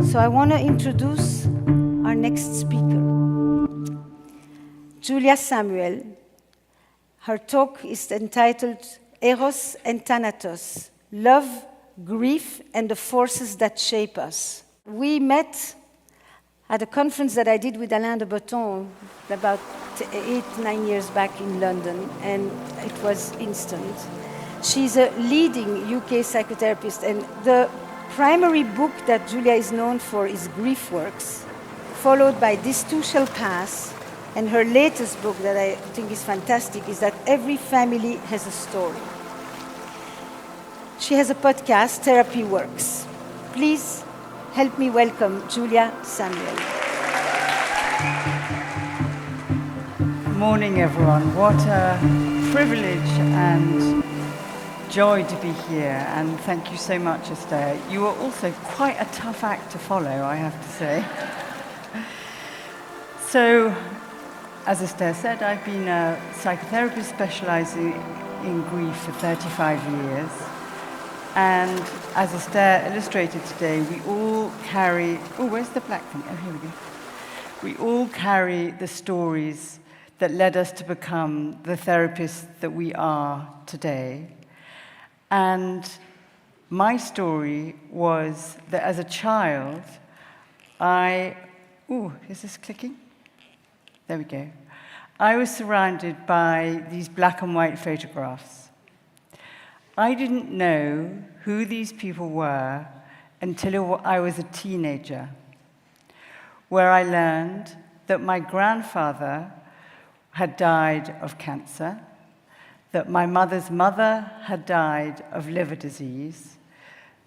So I want to introduce our next speaker, Julia Samuel. Her talk is entitled Eros and Thanatos, Love, Grief, and the Forces That Shape Us. We met at a conference that I did with Alain de Botton about 8-9 years back in London, and it was instant. She's a leading UK psychotherapist, and the primary book that Julia is known for is Grief Works, followed by This Too Shall Pass, and her latest book that I think is fantastic is that Every Family Has a Story. She has a podcast, Therapy Works. Please help me welcome Julia Samuel. Morning, everyone. What a privilege and joy to be here, and thank you so much, Esther. You are also quite a tough act to follow, I have to say. So, as Esther said, I've been a psychotherapist specializing in grief for 35 years. And as Esther illustrated today, we all carry... Oh, where's the black thing? Oh, here we go. We all carry the stories that led us to become the therapists that we are today. And my story was that as a child, is this clicking? There we go. I was surrounded by these black and white photographs. I didn't know who these people were until I was a teenager, where I learned that my grandfather had died of cancer, that my mother's mother had died of liver disease,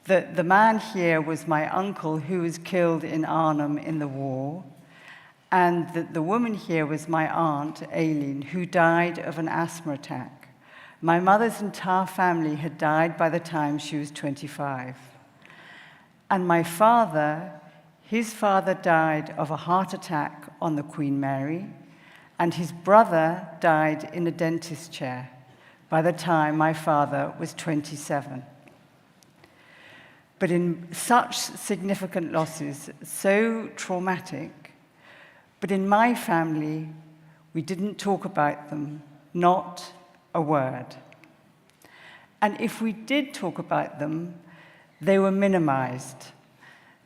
that the man here was my uncle who was killed in Arnhem in the war, and that the woman here was my aunt, Aileen, who died of an asthma attack. My mother's entire family had died by the time she was 25. And my father, his father died of a heart attack on the Queen Mary, and his brother died in a dentist chair by the time my father was 27. But in such significant losses, so traumatic, but in my family, we didn't talk about them, not a word. And if we did talk about them, they were minimized.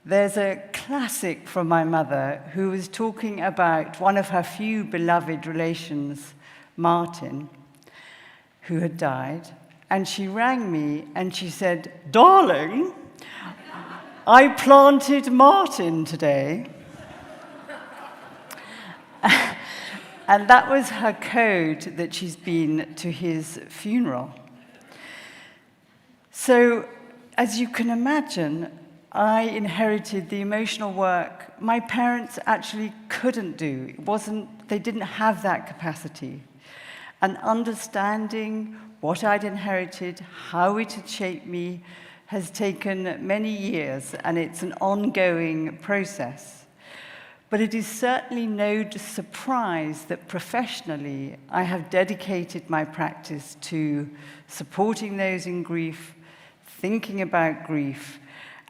There's a classic from my mother who was talking about one of her few beloved relations, Martin, who had died, and she rang me and she said, "Darling, I planted Martin today." And that was her code that she's been to his funeral. So, as you can imagine, I inherited the emotional work my parents actually couldn't do. They didn't have that capacity. And understanding what I'd inherited, how it had shaped me, has taken many years, and it's an ongoing process. But it is certainly no surprise that professionally I have dedicated my practice to supporting those in grief, thinking about grief,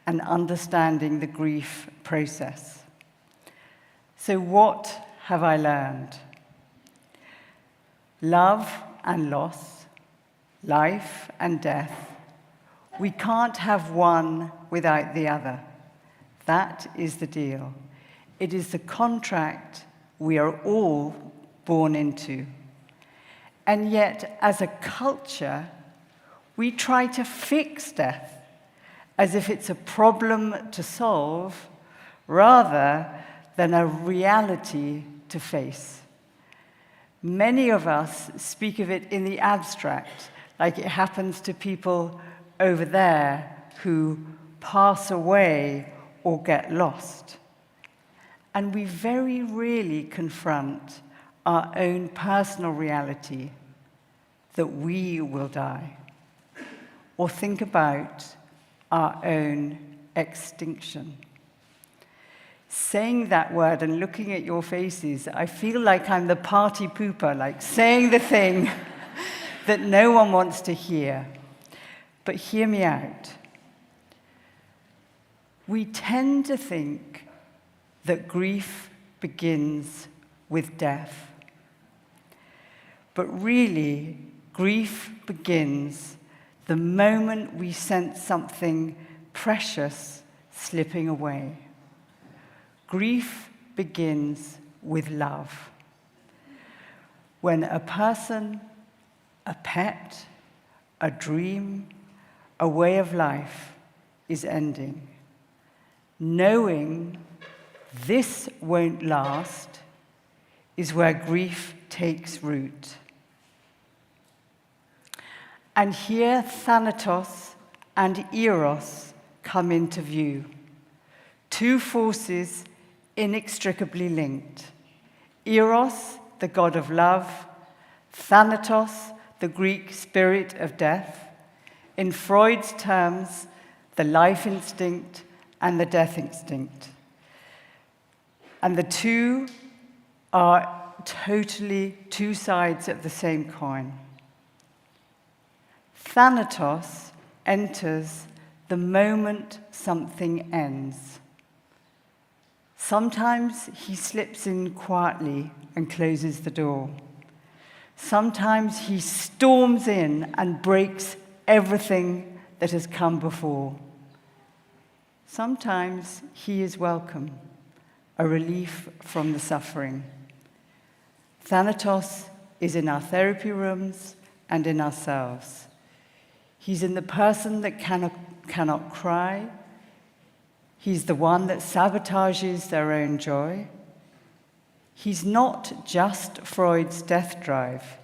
and understanding the grief process. So what have I learned? Love and loss, life and death. We can't have one without the other. That is the deal. It is the contract we are all born into. And yet, as a culture, we try to fix death as if it's a problem to solve rather than a reality to face. Many of us speak of it in the abstract, like it happens to people over there who pass away or get lost. And we very rarely confront our own personal reality that we will die, or think about our own extinction. Saying that word and looking at your faces, I feel like I'm the party pooper, like saying the thing that no one wants to hear. But hear me out. We tend to think that grief begins with death. But really, grief begins the moment we sense something precious slipping away. Grief begins with love. When a person, a pet, a dream, a way of life is ending, knowing this won't last is where grief takes root. And here Thanatos and Eros come into view, two forces inextricably linked. Eros, the god of love, Thanatos, the Greek spirit of death, in Freud's terms, the life instinct and the death instinct. And the two are totally two sides of the same coin. Thanatos enters the moment something ends. Sometimes he slips in quietly and closes the door. Sometimes he storms in and breaks everything that has come before. Sometimes he is welcome, a relief from the suffering. Thanatos is in our therapy rooms and in ourselves. He's in the person that cannot cry. He's the one that sabotages their own joy. He's not just Freud's death drive.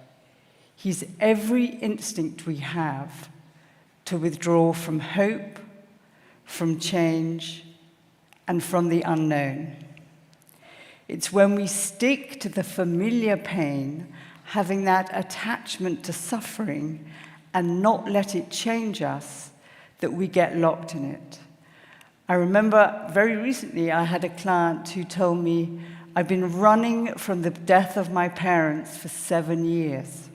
He's every instinct we have to withdraw from hope, from change, and from the unknown. It's when we stick to the familiar pain, having that attachment to suffering, and not let it change us, that we get locked in it. I remember very recently I had a client who told me, I've been running from the death of my parents for 7 years,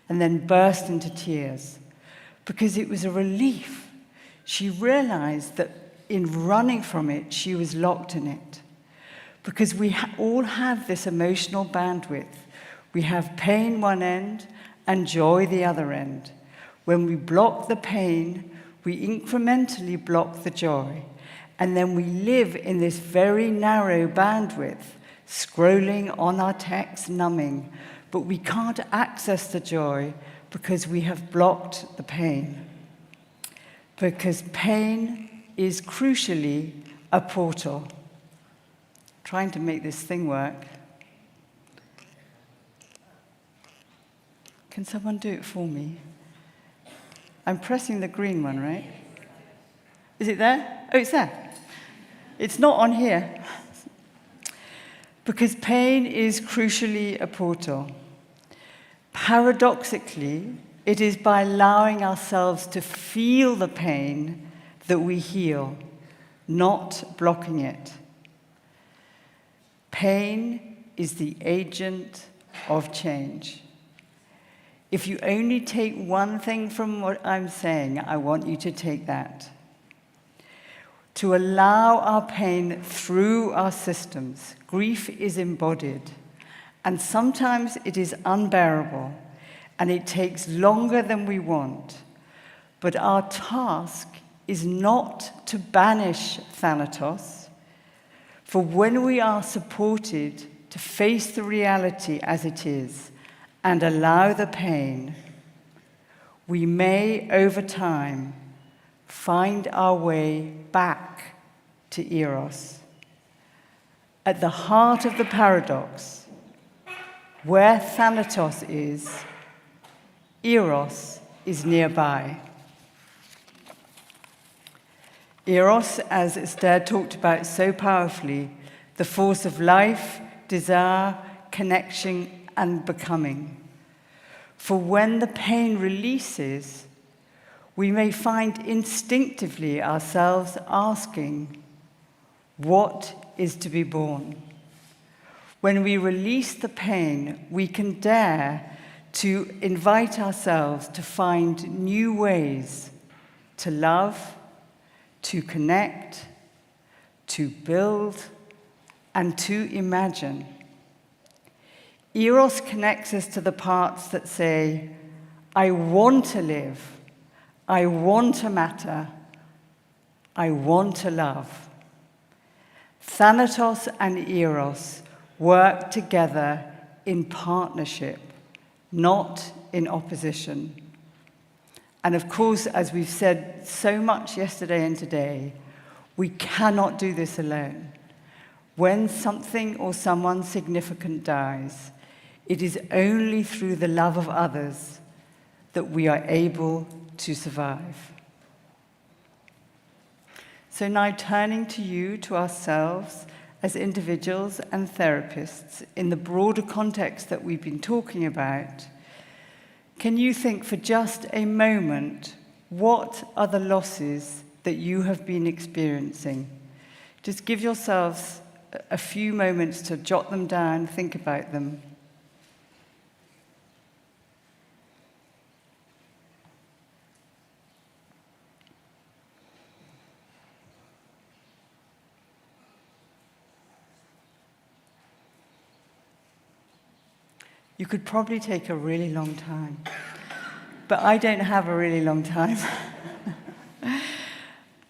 and then burst into tears because it was a relief. She realized that in running from it, she was locked in it. Because we all have this emotional bandwidth. We have pain one end and joy the other end. When we block the pain, we incrementally block the joy. And then we live in this very narrow bandwidth, scrolling on our text, numbing. But we can't access the joy because we have blocked the pain. Because pain is crucially a portal. Trying to make this thing work. Can someone do it for me? I'm pressing the green one, right? Is it there? Oh, it's there. It's not on here. Because pain is crucially a portal. Paradoxically, it is by allowing ourselves to feel the pain that we heal, not blocking it. Pain is the agent of change. If you only take one thing from what I'm saying, I want you to take that. To allow our pain through our systems, grief is embodied, and sometimes it is unbearable, and it takes longer than we want. But our task is not to banish Thanatos, for when we are supported to face the reality as it is and allow the pain, we may, over time, find our way back to Eros. At the heart of the paradox, where Thanatos is, Eros is nearby. Eros, as Esther talked about so powerfully, the force of life, desire, connection, and becoming. For when the pain releases, we may find instinctively ourselves asking, what is to be born? When we release the pain, we can dare to invite ourselves to find new ways to love, to connect, to build, and to imagine. Eros connects us to the parts that say, I want to live, I want to matter, I want to love. Thanatos and Eros work together in partnership, not in opposition. And of course, as we've said so much yesterday and today, we cannot do this alone. When something or someone significant dies, it is only through the love of others that we are able to survive. So now turning to you, to ourselves, as individuals and therapists, in the broader context that we've been talking about, can you think for just a moment, what are the losses that you have been experiencing? Just give yourselves a few moments to jot them down, think about them. You could probably take a really long time, but I don't have a really long time.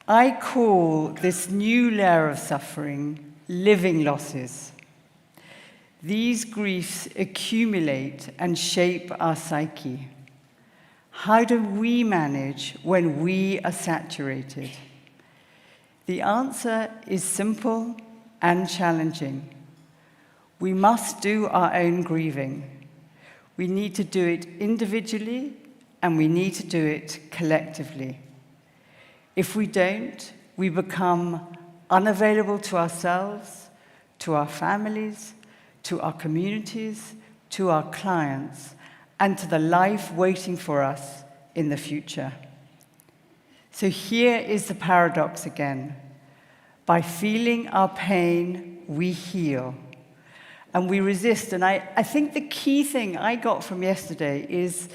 I call this new layer of suffering living losses. These griefs accumulate and shape our psyche. How do we manage when we are saturated? The answer is simple and challenging. We must do our own grieving. We need to do it individually, and we need to do it collectively. If we don't, we become unavailable to ourselves, to our families, to our communities, to our clients, and to the life waiting for us in the future. So here is the paradox again. By feeling our pain, we heal. And we resist. And I think the key thing I got from yesterday is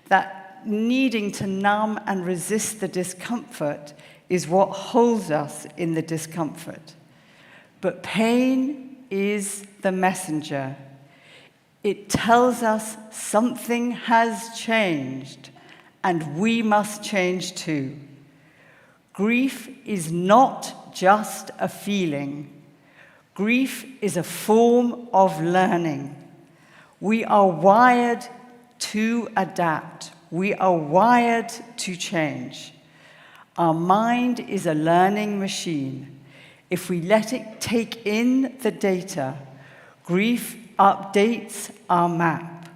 that needing to numb and resist the discomfort is what holds us in the discomfort. But pain is the messenger. It tells us something has changed, and we must change too. Grief is not just a feeling. Grief is a form of learning. We are wired to adapt. We are wired to change. Our mind is a learning machine. If we let it take in the data, grief updates our map.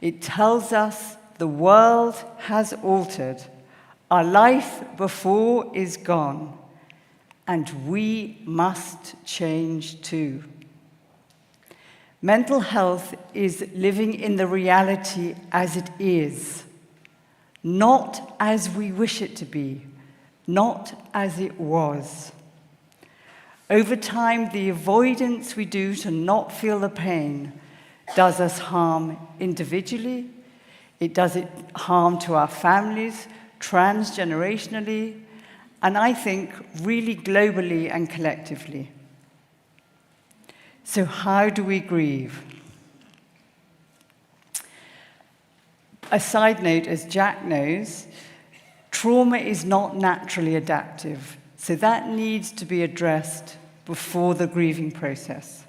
It tells us the world has altered. Our life before is gone. And we must change too. Mental health is living in the reality as it is, not as we wish it to be, not as it was. Over time, the avoidance we do to not feel the pain does us harm individually, it does it harm to our families, transgenerationally, and I think really globally and collectively. So how do we grieve? A side note, as Jack knows, trauma is not naturally adaptive, so that needs to be addressed before the grieving process.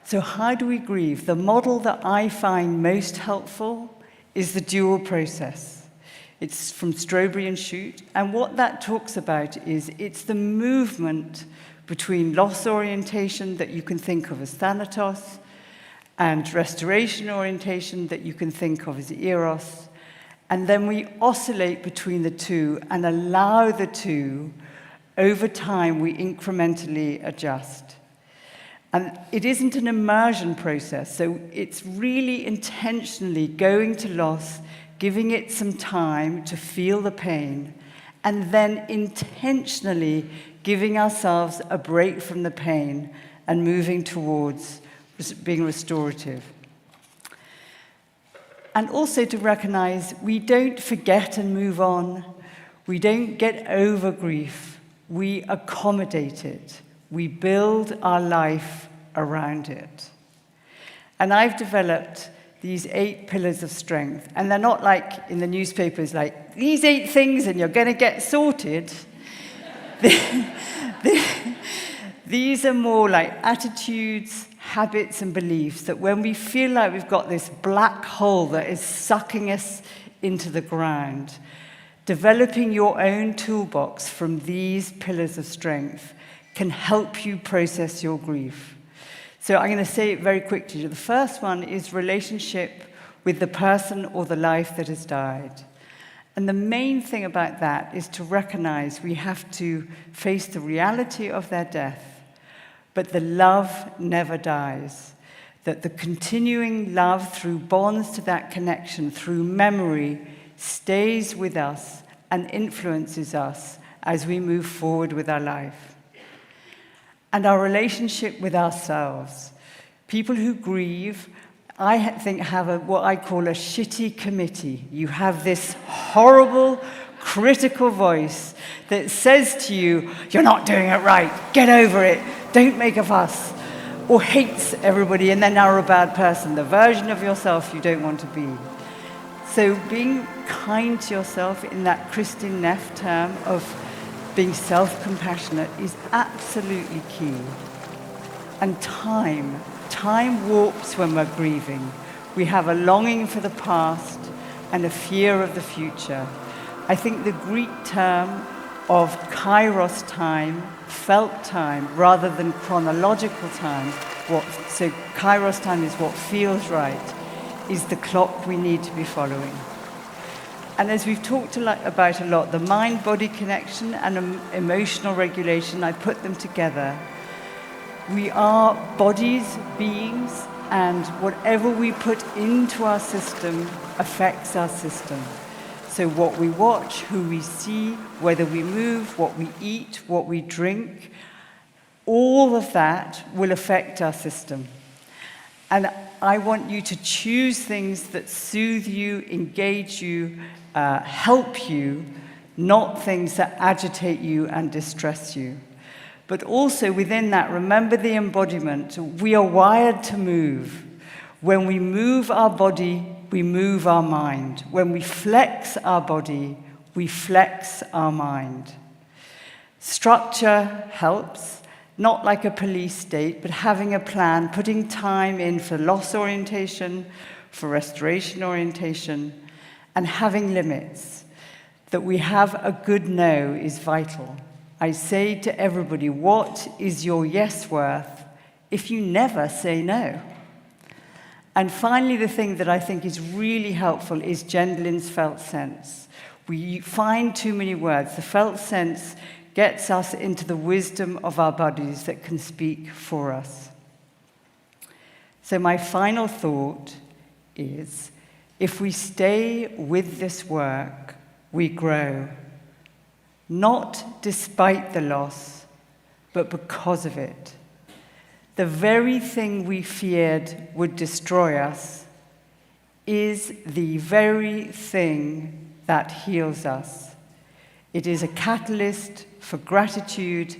So how do we grieve? The model that I find most helpful is the dual process. It's from Strawberry and Shute, and what that talks about is it's the movement between loss orientation that you can think of as Thanatos and restoration orientation that you can think of as Eros, and then we oscillate between the two and allow the two. Over time, we incrementally adjust. And it isn't an immersion process, so it's really intentionally going to loss, giving it some time to feel the pain, and then intentionally giving ourselves a break from the pain and moving towards being restorative. And also to recognize we don't forget and move on. We don't get over grief. we accommodate it. We build our life around it. And I've developed these 8 pillars of strength. And they're not like in the newspapers, like, these 8 things and you're going to get sorted. These are more like attitudes, habits, and beliefs that when we feel like we've got this black hole that is sucking us into the ground, developing your own toolbox from these pillars of strength can help you process your grief. So I'm going to say it very quickly. The first one is relationship with the person or the life that has died. And the main thing about that is to recognize we have to face the reality of their death, but the love never dies. That the continuing love through bonds to that connection, through memory, stays with us and influences us as we move forward with our life. And our relationship with ourselves. People who grieve, I think, have what I call a shitty committee. You have this horrible, critical voice that says to you, you're not doing it right, get over it, don't make a fuss, or hates everybody and then are a bad person, the version of yourself you don't want to be. So being kind to yourself in that Christine Neff term of being self-compassionate is absolutely key. And time warps when we're grieving. We have a longing for the past and a fear of the future. I think the Greek term of kairos time, felt time, rather than chronological time, so kairos time is what feels right, is the clock we need to be following. And as we've talked about a lot, the mind-body connection and emotional regulation, I put them together. We are bodies, beings, and whatever we put into our system affects our system. So what we watch, who we see, whether we move, what we eat, what we drink, all of that will affect our system. And I want you to choose things that soothe you, engage you, help you, not things that agitate you and distress you. But also within that, remember the embodiment. We are wired to move. When we move our body, we move our mind. When we flex our body, we flex our mind. Structure helps, not like a police state, but having a plan, putting time in for loss orientation, for restoration orientation, and having limits. That we have a good no is vital. I say to everybody, what is your yes worth if you never say no? And finally, the thing that I think is really helpful is Gendlin's felt sense. We find too many words. The felt sense gets us into the wisdom of our bodies that can speak for us. So my final thought is, if we stay with this work, we grow. Not despite the loss, but because of it. The very thing we feared would destroy us is the very thing that heals us. It is a catalyst for gratitude